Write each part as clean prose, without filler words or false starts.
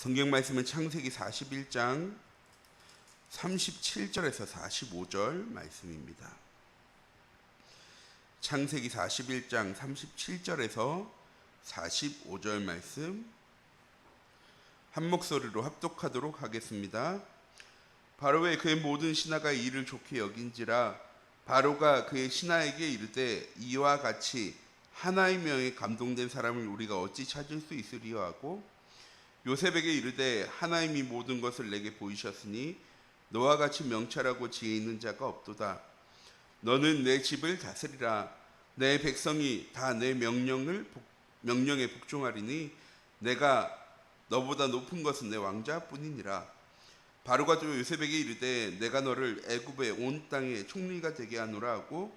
성경 말씀은 창세기 41장 37절에서 45절 말씀입니다. 창세기 41장 37절에서 45절 말씀 한 목소리로 합독하도록 하겠습니다. 바로의 그의 모든 신하가 이를 좋게 여긴지라 바로가 그의 신하에게 이르되 이와 같이 하나의 명에 감동된 사람을 우리가 어찌 찾을 수 있으리요 하고 요셉에게 이르되 하나님이 모든 것을 내게 보이셨으니 너와 같이 명철하고 지혜 있는 자가 없도다. 너는 내 집을 다스리라. 내 백성이 다 내 명령에 복종하리니 내가 너보다 높은 것은 내 왕자뿐이니라. 바로가 또 요셉에게 이르되 내가 너를 애굽의 온 땅의 총리가 되게 하노라 하고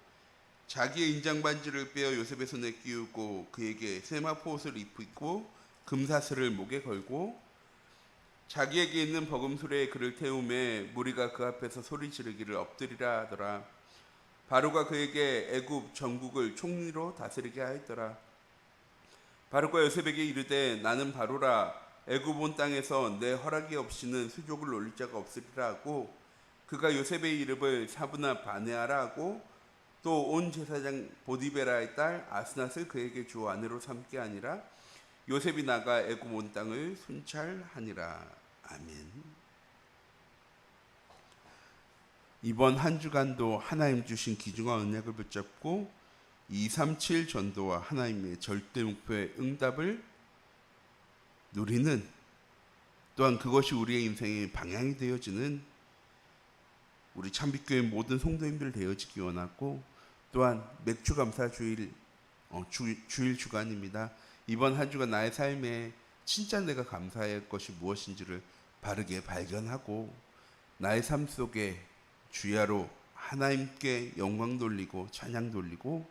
자기의 인장 반지를 빼어 요셉의 손에 끼우고 그에게 세마포 옷을 입히고 금사슬을 목에 걸고 자기에게 있는 버금술에 그를 태우매 무리가 그 앞에서 소리 지르기를 엎드리라 하더라. 바로가 그에게 애굽 전국을 총리로 다스리게 하였더라. 바로가 요셉에게 이르되 나는 바로라. 애굽 온 땅에서 내 허락이 없이는 수족을 올릴 자가 없으리라 하고 그가 요셉의 이름을 사브나 바네아라 하고 또 온 제사장 보디베라의 딸 아스낫을 그에게 주 아내로 삼게 하니라. 요셉이 나가 애굽 온 땅을 순찰하니라. 아멘. 이번 한 주간도 하나님 주신 기중한 언약을 붙잡고 237 전도와 하나님의 절대 목표의 응답을 누리는, 또한 그것이 우리의 인생의 방향이 되어지는 우리 참빛교회 모든 성도님들 되어지기 원하고, 또한 맥주 감사 주일 주간입니다. 이번 한 주간 나의 삶에 진짜 내가 감사해야 할 것이 무엇인지를 바르게 발견하고 나의 삶 속에 주야로 하나님께 영광 돌리고 찬양 돌리고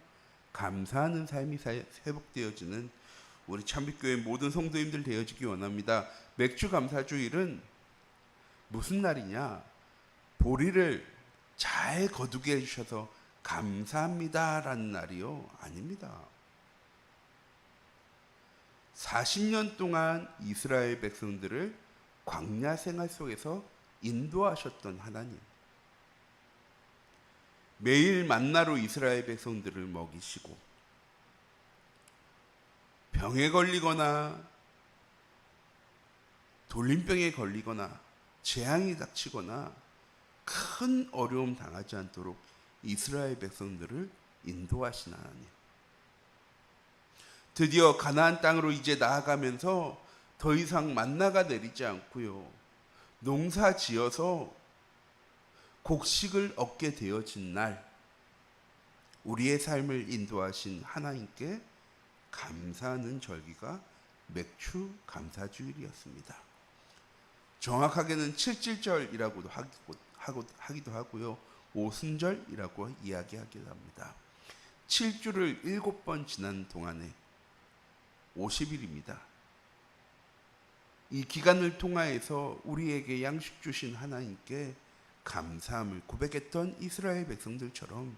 감사하는 삶이 회복되어지는 우리 참빛교회 모든 성도님들 되어지기 원합니다. 맥주 감사주일은 무슨 날이냐? 보리를 잘 거두게 해주셔서 감사합니다라는 날이요? 아닙니다. 40년 동안 이스라엘 백성들을 광야 생활 속에서 인도하셨던 하나님, 매일 만나로 이스라엘 백성들을 먹이시고 병에 걸리거나 돌림병에 걸리거나 재앙이 닥치거나 큰 어려움 당하지 않도록 이스라엘 백성들을 인도하신 하나님, 드디어 가나안 땅으로 이제 나아가면서 더 이상 만나가 내리지 않고요, 농사 지어서 곡식을 얻게 되어진 날, 우리의 삶을 인도하신 하나님께 감사하는 절기가 맥주 감사주일이었습니다. 정확하게는 7.7절이라고도 하기도 하고요, 오순절이라고 이야기하기도 합니다. 7주를 7번 지난 동안에 50일입니다. 이 기간을 통하여서 우리에게 양식 주신 하나님께 감사함을 고백했던 이스라엘 백성들처럼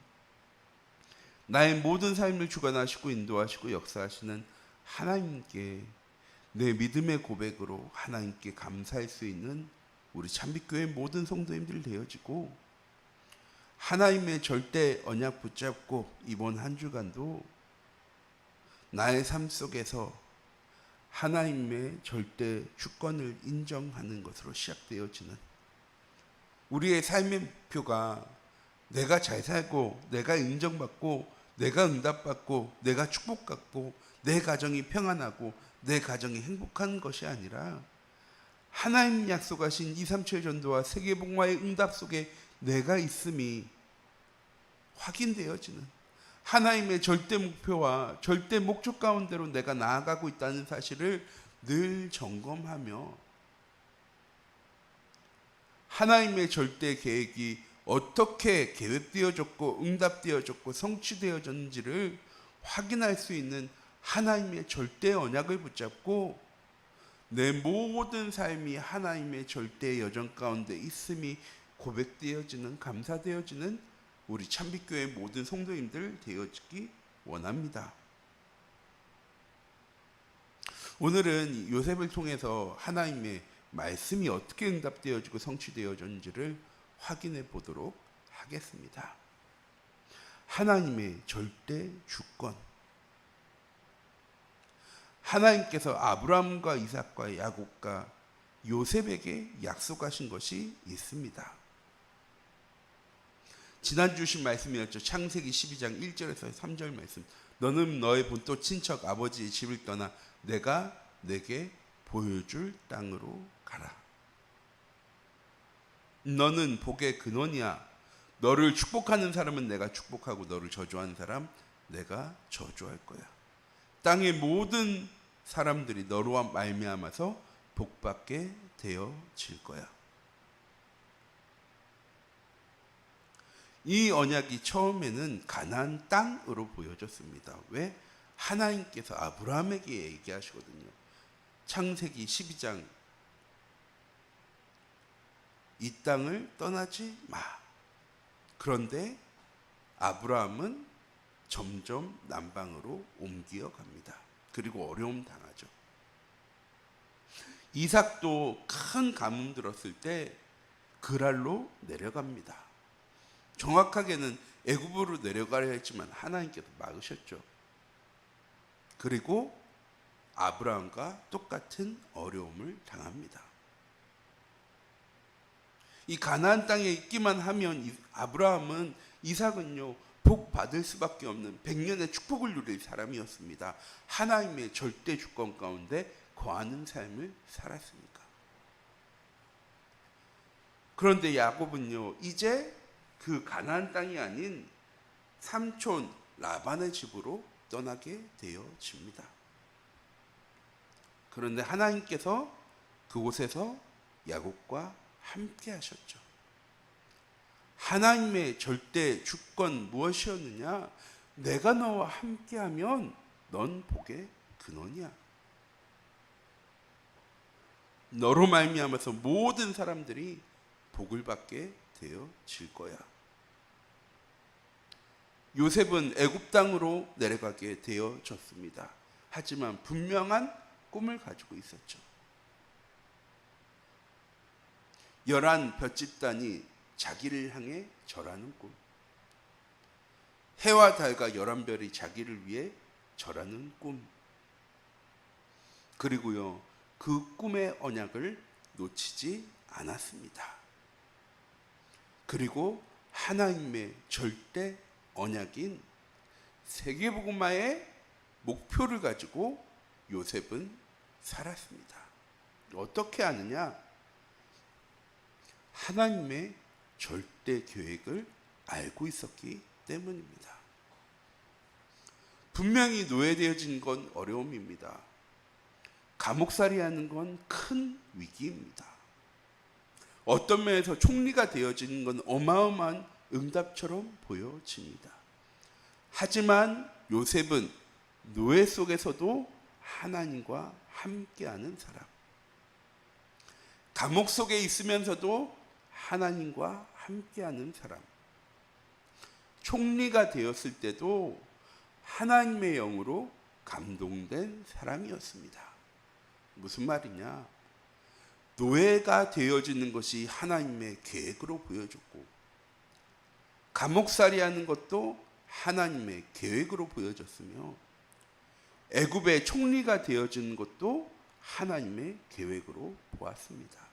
나의 모든 삶을 주관하시고 인도하시고 역사하시는 하나님께 내 믿음의 고백으로 하나님께 감사할 수 있는 우리 참빛교회 모든 성도님들 되어지고, 하나님의 절대 언약 붙잡고 이번 한 주간도 나의 삶 속에서 하나님의 절대 주권을 인정하는 것으로 시작되어지는 우리의 삶의 목표가 내가 잘 살고 내가 인정받고 내가 응답받고 내가 축복받고 내 가정이 평안하고 내 가정이 행복한 것이 아니라 하나님 약속하신 237 전도와 세계복음화의 응답 속에 내가 있음이 확인되어지는 하나님의 절대 목표와 절대 목적 가운데로 내가 나아가고 있다는 사실을 늘 점검하며 하나님의 절대 계획이 어떻게 계획되어졌고 응답되어졌고 성취되어졌는지를 확인할 수 있는 하나님의 절대 언약을 붙잡고 내 모든 삶이 하나님의 절대 여정 가운데 있음이 고백되어지는, 감사되어지는 우리 참빛교회 모든 성도님들 되어지기 원합니다. 오늘은 요셉을 통해서 하나님의 말씀이 어떻게 응답되어지고 성취되어졌는지를 확인해 보도록 하겠습니다. 하나님의 절대 주권. 하나님께서 아브라함과 이삭과 야곱과 요셉에게 약속하신 것이 있습니다. 지난주 주신 말씀이었죠. 창세기 12장 1절에서 3절 말씀. 너는 너의 본토 친척 아버지의 집을 떠나 내가 내게 보여줄 땅으로 가라. 너는 복의 근원이야. 너를 축복하는 사람은 내가 축복하고 너를 저주하는 사람 내가 저주할 거야. 땅의 모든 사람들이 너로 말미암아서 복받게 되어질 거야. 이 언약이 처음에는 가나안 땅으로 보여졌습니다. 왜? 하나님께서 아브라함에게 얘기하시거든요. 창세기 12장 이 땅을 떠나지 마. 그런데 아브라함은 점점 남방으로 옮겨 갑니다. 그리고 어려움 당하죠. 이삭도 큰 가뭄 들었을 때 그랄로 내려갑니다. 정확하게는 애굽으로 내려가려 했지만 하나님께서 막으셨죠. 그리고 아브라함과 똑같은 어려움을 당합니다. 이 가나안 땅에 있기만 하면 아브라함은 이삭은요 복 받을 수밖에 없는 100년의 축복을 누릴 사람이었습니다. 하나님의 절대 주권 가운데 거하는 삶을 살았으니까. 그런데 야곱은요 이제 그 가나안 땅이 아닌 삼촌 라반의 집으로 떠나게 되어집니다. 그런데 하나님께서 그곳에서 야곱과 함께 하셨죠. 하나님의 절대 주권 무엇이었느냐? 내가 너와 함께하면 넌 복의 근원이야. 너로 말미암아서 모든 사람들이 복을 받게 되어질 거야. 요셉은 애굽 땅으로 내려가게 되어졌습니다. 하지만 분명한 꿈을 가지고 있었죠. 11 볏집단이 자기를 향해 절하는 꿈. 해와 달과 11별이 자기를 위해 절하는 꿈. 그리고요, 그 꿈의 언약을 놓치지 않았습니다. 그리고 하나님의 절대 언약인 세계복음화의 목표를 가지고 요셉은 살았습니다. 어떻게 하느냐? 하나님의 절대 계획을 알고 있었기 때문입니다. 분명히 노예되어진 건 어려움입니다. 감옥살이 하는 건 큰 위기입니다. 어떤 면에서 총리가 되어지는 건 어마어마한 응답처럼 보여집니다. 하지만 요셉은 노예 속에서도 하나님과 함께하는 사람, 감옥 속에 있으면서도 하나님과 함께하는 사람, 총리가 되었을 때도 하나님의 영으로 감동된 사람이었습니다. 무슨 말이냐? 노예가 되어지는 것이 하나님의 계획으로 보여졌고, 감옥살이 하는 것도 하나님의 계획으로 보여졌으며, 애굽의 총리가 되어지는 것도 하나님의 계획으로 보았습니다.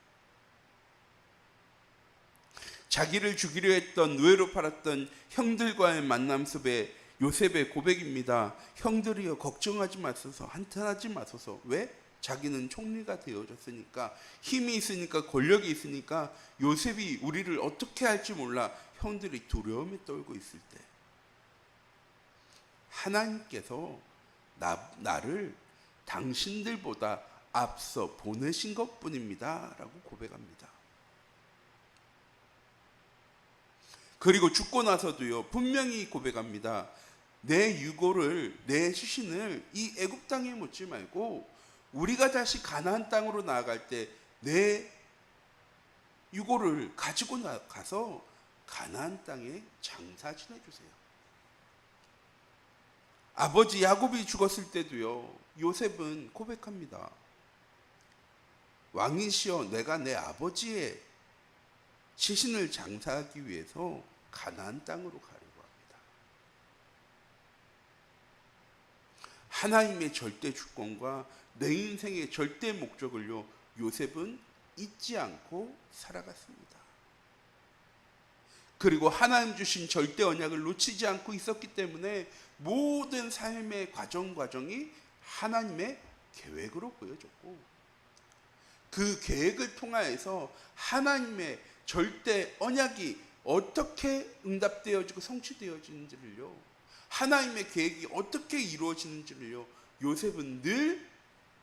자기를 죽이려 했던 노예로 팔았던 형들과의 만남 속에 요셉의 고백입니다. 형들이여 걱정하지 마소서, 한탄하지 마소서. 왜? 자기는 총리가 되어졌으니까, 힘이 있으니까, 권력이 있으니까 요셉이 우리를 어떻게 할지 몰라 형들이 두려움에 떨고 있을 때 하나님께서 나를 당신들보다 앞서 보내신 것뿐입니다 라고 고백합니다. 그리고 죽고 나서도요 분명히 고백합니다. 내 유고를, 내 시신을 이 애굽 땅에 묻지 말고 우리가 다시 가나안 땅으로 나아갈 때 내 유고를 가지고 가서 가나안 땅에 장사 지내주세요. 아버지 야곱이 죽었을 때도요, 요셉은 고백합니다. 왕이시여, 내가 내 아버지의 시신을 장사하기 위해서 가나안 땅으로 가려고 합니다. 하나님의 절대 주권과 내 인생의 절대 목적을요, 요셉은 잊지 않고 살아갔습니다. 그리고 하나님 주신 절대 언약을 놓치지 않고 있었기 때문에 모든 삶의 과정이 하나님의 계획으로 보여졌고, 그 계획을 통하여서 하나님의 절대 언약이 어떻게 응답되어지고 성취되어지는지를요, 하나님의 계획이 어떻게 이루어지는지를요, 요셉은 늘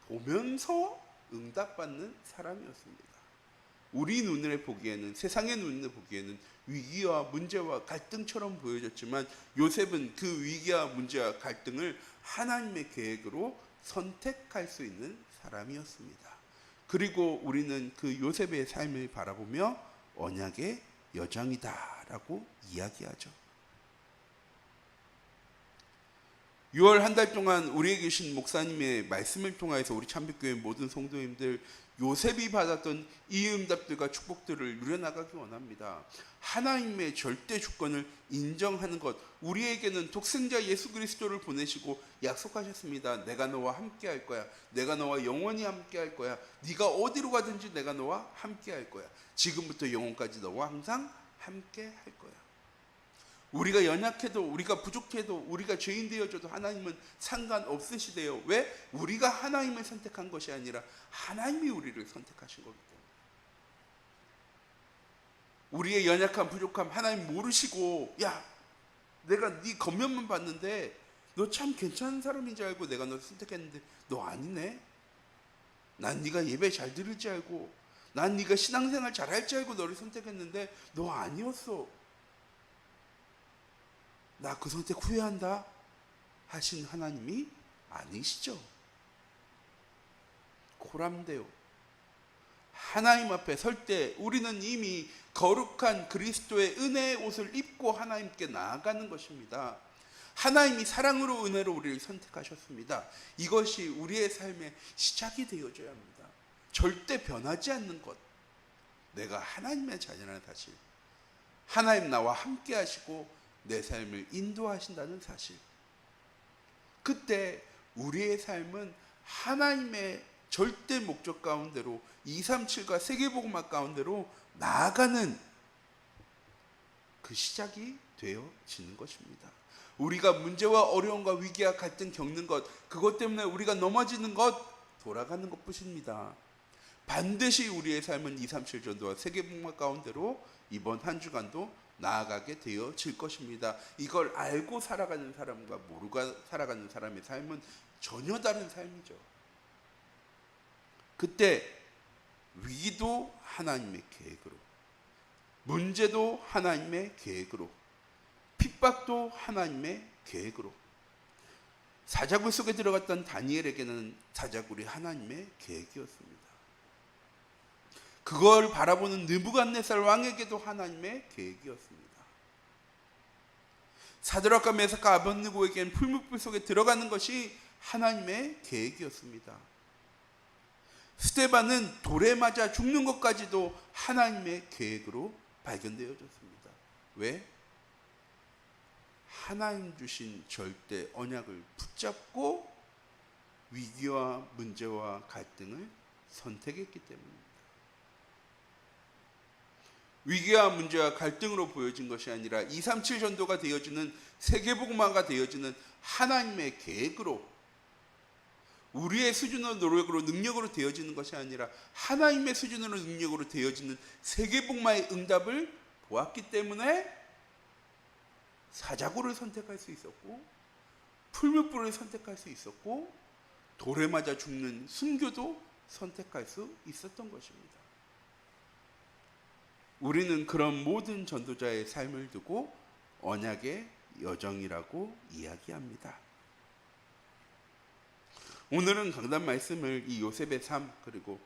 보면서 응답받는 사람이었습니다. 우리 눈에 보기에는, 세상의 눈에 보기에는 위기와 문제와 갈등처럼 보여졌지만 요셉은 그 위기와 문제와 갈등을 하나님의 계획으로 선택할 수 있는 사람이었습니다. 그리고 우리는 그 요셉의 삶을 바라보며 언약의 여정이다라고 이야기하죠. 6월 한 달 동안 우리에게 계신 목사님의 말씀을 통해서 우리 참빛교회 모든 성도님들 요셉이 받았던 이 응답들과 축복들을 누려나가기 원합니다. 하나님의 절대 주권을 인정하는 것, 우리에게는 독생자 예수 그리스도를 보내시고 약속하셨습니다. 내가 너와 함께 할 거야. 내가 너와 영원히 함께 할 거야. 네가 어디로 가든지 내가 너와 함께 할 거야. 지금부터 영원까지 너와 항상 함께 할 거야. 우리가 연약해도, 우리가 부족해도, 우리가 죄인 되어져도 하나님은 상관없으시대요. 왜? 우리가 하나님을 선택한 것이 아니라 하나님이 우리를 선택하신 거기 때문에. 우리의 연약함, 부족함 하나님 모르시고, 야, 내가 네 겉면만 봤는데 너 참 괜찮은 사람인 줄 알고 내가 너 선택했는데 너 아니네. 난 네가 예배 잘 들을 줄 알고, 난 네가 신앙생활 잘할 줄 알고 너를 선택했는데 너 아니었어. 나 그 선택 후회한다 하신 하나님이 아니시죠. 고람돼요. 하나님 앞에 설 때 우리는 이미 거룩한 그리스도의 은혜의 옷을 입고 하나님께 나아가는 것입니다. 하나님이 사랑으로 은혜로 우리를 선택하셨습니다. 이것이 우리의 삶의 시작이 되어줘야 합니다. 절대 변하지 않는 것, 내가 하나님의 자녀라는 사실, 하나님 나와 함께 하시고 내 삶을 인도하신다는 사실, 그때 우리의 삶은 하나님의 절대 목적 가운데로 237과 세계복음화 가운데로 나아가는 그 시작이 되어지는 것입니다. 우리가 문제와 어려움과 위기와 갈등 겪는 것, 그것 때문에 우리가 넘어지는 것, 돌아가는 것뿐입니다. 반드시 우리의 삶은 237 전도와 세계복음화 가운데로 이번 한 주간도 나아가게 되어질 것입니다. 이걸 알고 살아가는 사람과 모르고 살아가는 사람의 삶은 전혀 다른 삶이죠. 그때 위기도 하나님의 계획으로, 문제도 하나님의 계획으로, 핍박도 하나님의 계획으로. 사자굴 속에 들어갔던 다니엘에게는 사자굴이 하나님의 계획이었습니다. 그걸 바라보는 느부갓네살 왕에게도 하나님의 계획이었습니다. 사드락과 메삭과 아벳느고에게는 풀무불 속에 들어가는 것이 하나님의 계획이었습니다. 스데반은 돌에 맞아 죽는 것까지도 하나님의 계획으로 발견되어졌습니다. 왜? 하나님 주신 절대 언약을 붙잡고 위기와 문제와 갈등을 선택했기 때문입니다. 위기와 문제와 갈등으로 보여진 것이 아니라 237 전도가 되어지는, 세계복음화가 되어지는 하나님의 계획으로, 우리의 수준으로 노력으로 능력으로 되어지는 것이 아니라 하나님의 수준으로 능력으로 되어지는 세계복음화의 응답을 보았기 때문에 사자굴을 선택할 수 있었고, 풀무불을 선택할 수 있었고, 돌에 맞아 죽는 순교도 선택할 수 있었던 것입니다. 우리는 그런 모든 전도자의 삶을 두고 언약의 여정이라고 이야기합니다. 오늘은 강단 말씀을 이 요셉의 삶, 그리고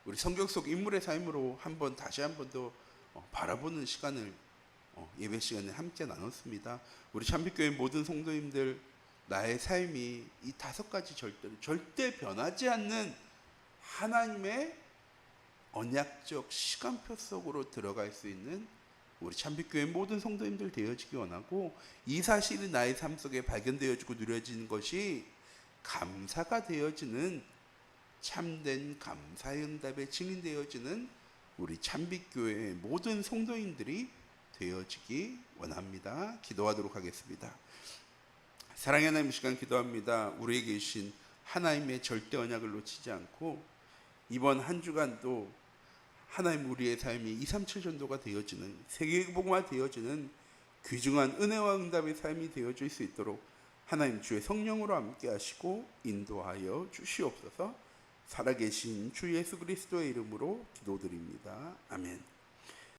우리 성경 속 인물의 삶으로 다시 한 번 더 바라보는 시간을 예배 시간에 함께 나눴습니다. 우리 참빛교회 모든 성도님들, 나의 삶이 이 5가지 절대로 절대 변하지 않는 하나님의 언약적 시간표 속으로 들어갈 수 있는 우리 참빛교회 모든 성도님들 되어지기 원하고, 이 사실이 나의 삶 속에 발견되어지고 누려지는 것이 감사가 되어지는, 참된 감사의 응답에 증인되어지는 우리 참빛교회의 모든 성도인들이 되어지기 원합니다. 기도하도록 하겠습니다. 사랑의 하나님, 시간 기도합니다. 우리에게 주신 하나님의 절대 언약을 놓치지 않고 이번 한 주간도 하나님 우리의 삶이 237 전도가 되어지는, 세계복음화 되어지는 귀중한 은혜와 응답의 삶이 되어질 수 있도록 하나님 주의 성령으로 함께 하시고 인도하여 주시옵소서. 살아계신 주 예수 그리스도의 이름으로 기도드립니다. 아멘.